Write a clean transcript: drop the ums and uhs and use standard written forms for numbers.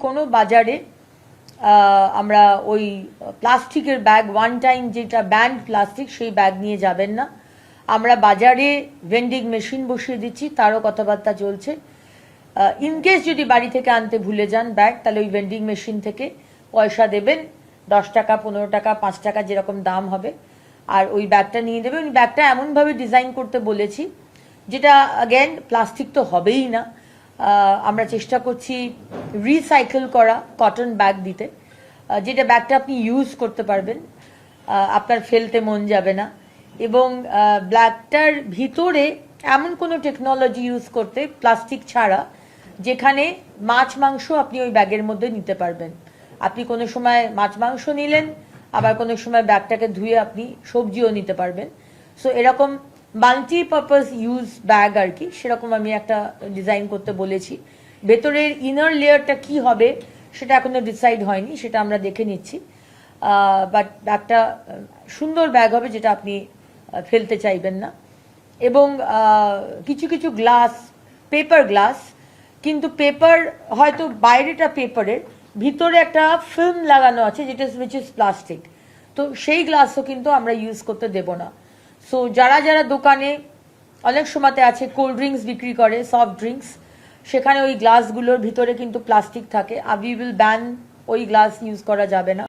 কোনো বাজারে আমরা ওই প্লাস্টিকের ব্যাগ ওয়ান টাইম যেটা ব্যান্ড প্লাস্টিক সেই ব্যাগ নিয়ে যাবেন না। আমরা বাজারে ভেন্ডিং মেশিন বসিয়ে দিচ্ছি, তারও কথাবার্তা চলছে। ইনকেস যদি বাড়ি থেকে আনতে ভুলে যান ব্যাগ, তাহলে ওই ভেন্ডিং মেশিন থেকে পয়সা দেবেন, 10 টাকা 15 টাকা 5 টাকা যেরকম দাম হবে, আর ওই ব্যাগটা নিয়ে দেবেন। ওই ব্যাগটা এমনভাবে ডিজাইন করতে বলেছি যেটা অ্যাগেন প্লাস্টিক তো হবেই না। আমরা চেষ্টা করছি রিসাইকেল করা কটন ব্যাগ দিতে, যেটা ব্যাগটা আপনি ইউজ করতে পারবেন, আপনার ফেলতে মন যাবে না। এবং ব্যাগটার ভিতরে এমন কোনো টেকনোলজি ইউজ করতে প্লাস্টিক ছাড়া, যেখানে মাছ মাংস আপনি ওই ব্যাগের মধ্যে নিতে পারবেন। আপনি কোনো সময় মাছ মাংস নিলেন, আবার কোনো সময় ব্যাগটাকে ধুয়ে আপনি সবজিও নিতে পারবেন। সো এরকম মাল্টিপারপাস ইউজ ব্যাগ আর কি, সেরকম আমি একটা ডিজাইন করতে বলেছি। ভেতরের ইনার লেয়ারটা কি হবে সেটা এখনো ডিসাইড হয়নি, সেটা আমরা দেখে নিচ্ছি। বাট ব্যাগটা সুন্দর ব্যাগ হবে, যেটা আপনি ফেলতে চাইবেন না। এবং কিছু কিছু গ্লাস, পেপার গ্লাস, কিন্তু পেপার হয়তো বাইরেটা পেপারের, ভিতরে একটা ফিল্ম লাগানো আছে যেটা উইচ ইজ প্লাস্টিক, তো সেই গ্লাসও কিন্তু আমরা ইউজ করতে দেব না। সো যারা যারা দোকানে অনেক সময়তে আছে কোল্ড ড্রিঙ্কস বিক্রি করে, সফট ড্রিঙ্কস, সেখানে ওই গ্লাসগুলোর ভিতরে কিন্তু প্লাস্টিক থাকে, উই উইল ব্যান, ওই গ্লাস ইউজ করা যাবে না।